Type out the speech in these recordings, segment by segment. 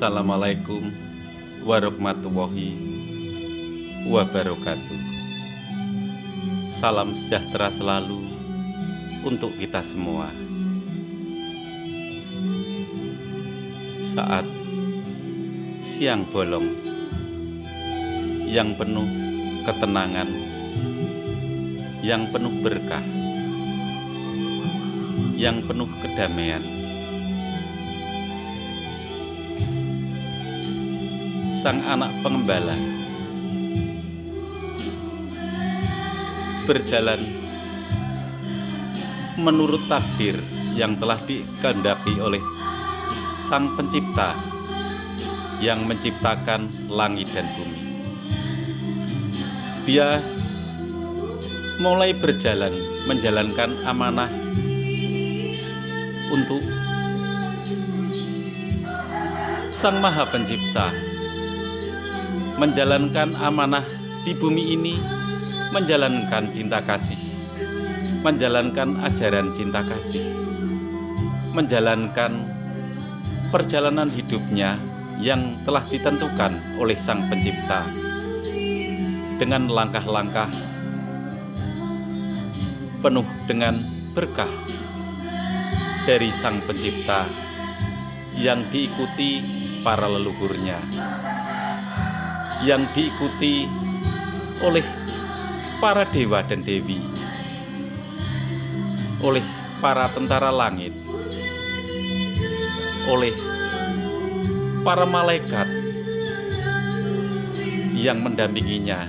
Assalamualaikum warahmatullahi wabarakatuh. Salam sejahtera selalu untuk kita semua. Saat siang bolong yang penuh ketenangan, yang penuh berkah, yang penuh kedamaian, Sang Anak Pengembala berjalan menurut takdir yang telah dikehendaki oleh Sang Pencipta yang menciptakan langit dan bumi. Dia mulai berjalan menjalankan amanah untuk Sang Maha Pencipta, menjalankan amanah di bumi ini, menjalankan cinta kasih, menjalankan ajaran cinta kasih, menjalankan perjalanan hidupnya yang telah ditentukan oleh Sang Pencipta dengan langkah-langkah penuh dengan berkah dari Sang Pencipta yang diikuti para leluhurnya, yang diikuti oleh para dewa dan dewi, oleh para tentara langit, oleh para malaikat yang mendampinginya,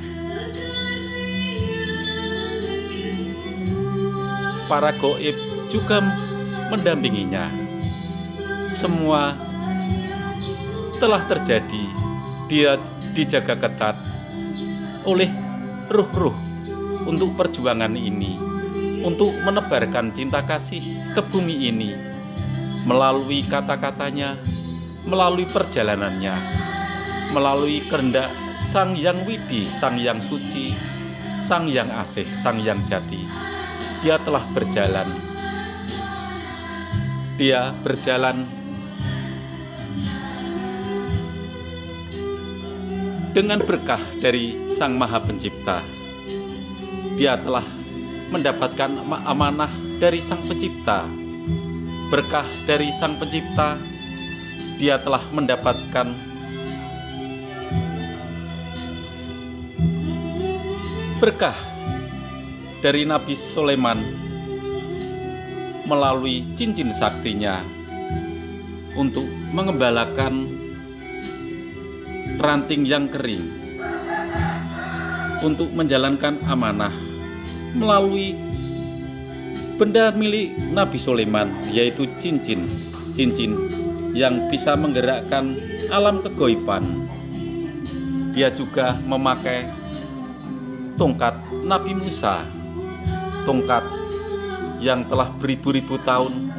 para gaib juga mendampinginya. Semua telah terjadi, dia dijaga ketat oleh ruh-ruh untuk perjuangan ini, untuk menebarkan cinta kasih ke bumi ini melalui kata-katanya, melalui perjalanannya, melalui kehendak Sang Yang Widi, Sang Yang Suci, Sang Yang Asih, Sang Yang Jati. Dia telah berjalan, dia berjalan dengan berkah dari Sang Maha Pencipta. Dia telah mendapatkan amanah dari Sang Pencipta, berkah dari Sang Pencipta. Dia telah mendapatkan berkah dari Nabi Sulaiman melalui cincin saktinya untuk mengembalakan ranting yang kering, untuk menjalankan amanah melalui benda milik Nabi Sulaiman, yaitu cincin yang bisa menggerakkan alam kegaiban. Dia juga memakai tongkat Nabi Musa, tongkat yang telah beribu-ribu tahun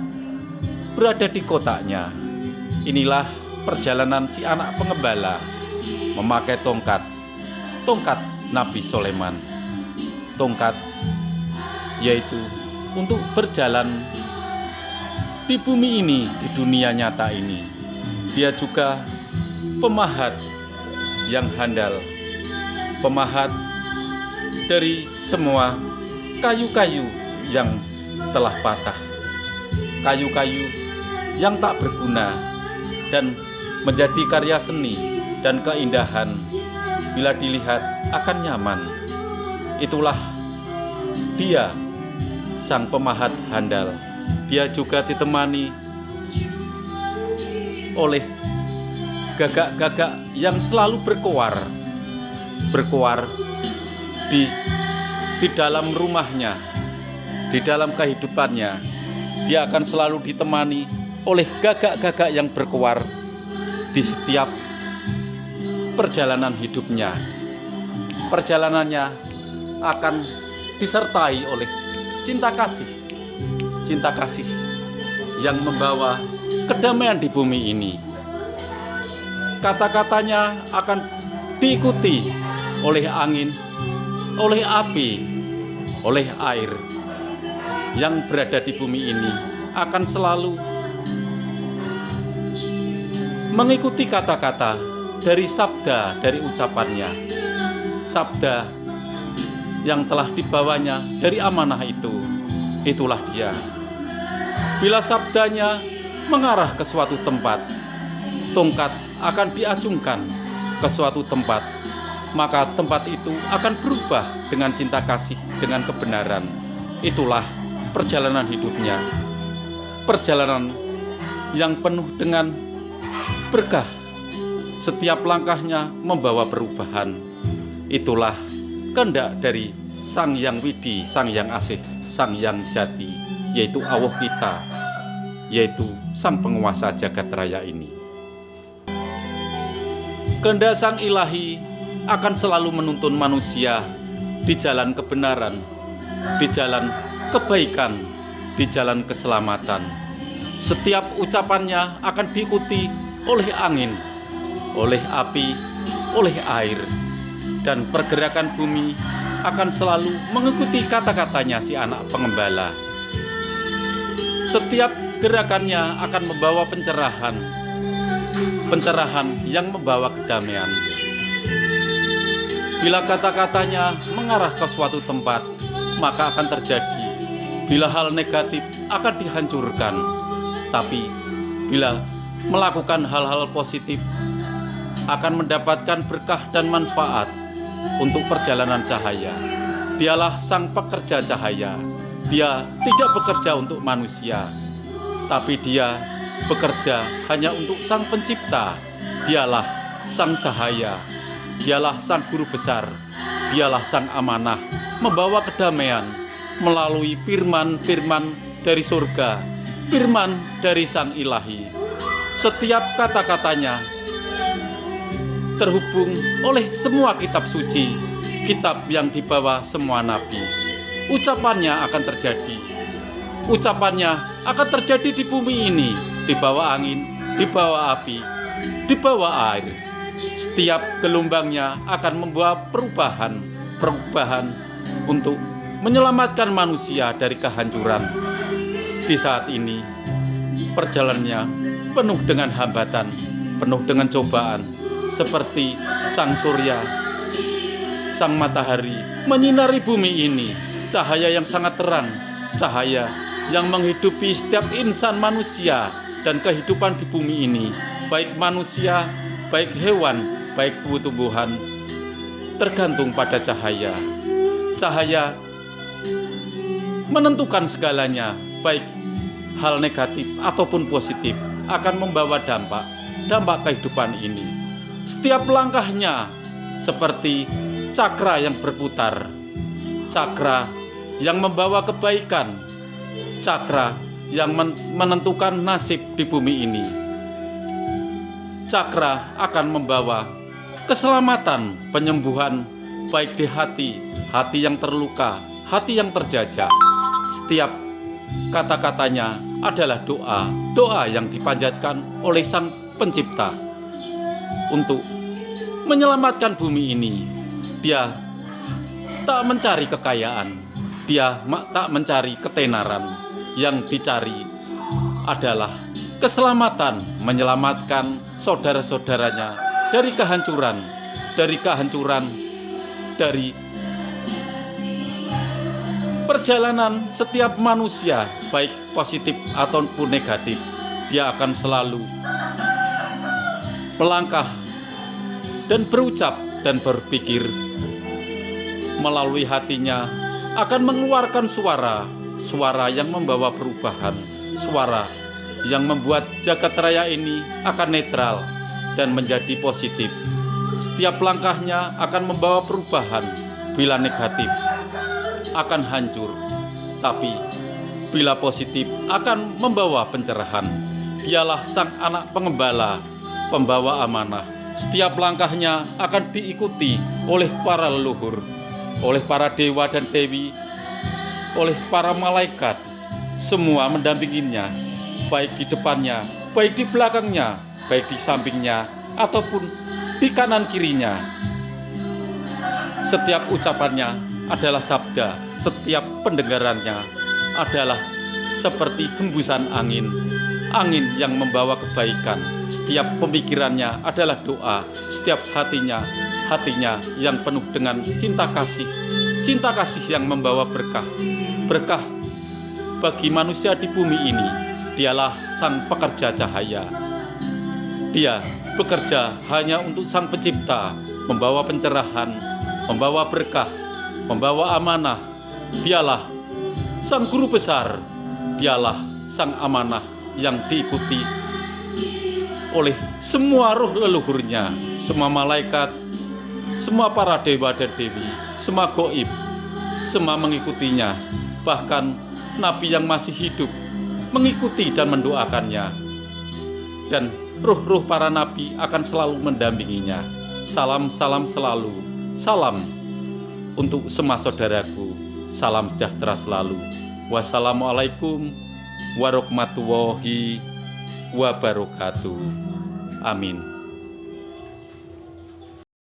berada di kotaknya. Inilah perjalanan si anak pengembala memakai tongkat Nabi Sulaiman, tongkat yaitu untuk berjalan di bumi ini, di dunia nyata ini. Dia juga pemahat yang handal, pemahat dari semua kayu-kayu yang telah patah, kayu-kayu yang tak berguna dan menjadi karya seni dan keindahan bila dilihat akan nyaman. Itulah dia, sang pemahat handal. Dia juga ditemani oleh gagak-gagak yang selalu berkoar di dalam rumahnya, di dalam kehidupannya. Dia akan selalu ditemani oleh gagak-gagak yang berkoar di setiap perjalanan hidupnya. Perjalanannya akan disertai oleh cinta kasih yang membawa kedamaian di bumi ini. Kata-katanya akan diikuti oleh angin, oleh api, oleh air yang berada di bumi ini. Akan selalu mengikuti kata-kata dari sabda, dari ucapannya. Sabda yang telah dibawanya dari amanah itu, itulah dia. Bila sabdanya mengarah ke suatu tempat, tongkat akan diacungkan ke suatu tempat, maka tempat itu akan berubah dengan cinta kasih, dengan kebenaran. Itulah perjalanan hidupnya, perjalanan yang penuh dengan berkah. Setiap langkahnya membawa perubahan. Itulah kehendak dari Sang Yang Widi, Sang Yang Asih, Sang Yang Jati, yaitu Allah kita, yaitu Sang Penguasa jagat raya ini. Kehendak Sang Ilahi akan selalu menuntun manusia di jalan kebenaran, di jalan kebaikan, di jalan keselamatan. Setiap ucapannya akan diikuti oleh angin, oleh api, oleh air, dan pergerakan bumi akan selalu mengikuti kata-katanya si anak pengembala. Setiap gerakannya akan membawa pencerahan, pencerahan yang membawa kedamaian. Bila kata-katanya mengarah ke suatu tempat, maka akan terjadi. Bila hal negatif akan dihancurkan, tapi bila melakukan hal-hal positif akan mendapatkan berkah dan manfaat untuk perjalanan cahaya. Dialah Sang Pekerja Cahaya. Dia tidak bekerja untuk manusia, tapi dia bekerja hanya untuk Sang Pencipta. Dialah Sang Cahaya, dialah Sang Guru Besar, dialah Sang Amanah, membawa kedamaian melalui firman-firman dari surga, firman dari Sang Ilahi. Setiap kata-katanya terhubung oleh semua kitab suci, kitab yang dibawa semua nabi. Ucapannya akan terjadi. Ucapannya akan terjadi di bumi ini, di bawah angin, di bawah api, di bawah air. Setiap gelombangnya akan membawa perubahan untuk menyelamatkan manusia dari kehancuran. Di saat ini, perjalanannya penuh dengan hambatan, penuh dengan cobaan, seperti sang surya, sang matahari menyinari bumi ini, cahaya yang sangat terang, cahaya yang menghidupi setiap insan manusia dan kehidupan di bumi ini, baik manusia, baik hewan, baik tumbuhan, tergantung pada cahaya. Cahaya menentukan segalanya, baik hal negatif ataupun positif akan membawa dampak kehidupan ini. Setiap langkahnya seperti cakra yang berputar, cakra yang membawa kebaikan, cakra yang menentukan nasib di bumi ini. Cakra akan membawa keselamatan, penyembuhan, baik di hati yang terluka, hati yang terjajah. Setiap kata-katanya adalah doa yang dipanjatkan oleh Sang Pencipta untuk menyelamatkan bumi ini. Dia tak mencari kekayaan, dia tak mencari ketenaran. Yang dicari adalah keselamatan, menyelamatkan saudara-saudaranya dari kehancuran, dari perjalanan setiap manusia, baik positif ataupun negatif. Dia akan selalu melangkah dan berucap dan berpikir melalui hatinya, akan mengeluarkan suara yang membawa perubahan, suara yang membuat jagat raya ini akan netral dan menjadi positif. Setiap langkahnya akan membawa perubahan. Bila negatif akan hancur, tapi bila positif akan membawa pencerahan. Dialah Sang Anak Pengembala, pembawa amanah. Setiap langkahnya akan diikuti oleh para leluhur, oleh para dewa dan dewi, oleh para malaikat. Semua mendampinginya, baik di depannya, baik di belakangnya, baik di sampingnya, ataupun di kanan kirinya. Setiap ucapannya adalah sabda, setiap pendengarannya adalah seperti hembusan angin, angin yang membawa kebaikan. Setiap pemikirannya adalah doa, setiap hatinya yang penuh dengan cinta kasih yang membawa berkah bagi manusia di bumi ini. Dialah sang pekerja cahaya. Dia bekerja hanya untuk sang pencipta, membawa pencerahan, membawa berkah, membawa amanah. Dialah sang guru besar, dialah sang amanah yang diikuti oleh semua roh leluhurnya, semua malaikat, semua para dewa dan dewi, semua gaib, semua mengikutinya. Bahkan nabi yang masih hidup mengikuti dan mendoakannya. Dan ruh-ruh para nabi akan selalu mendampinginya. Salam selalu. Salam untuk semua saudaraku. Salam sejahtera selalu. Wassalamualaikum warahmatullahi wabarakatuh. Amin.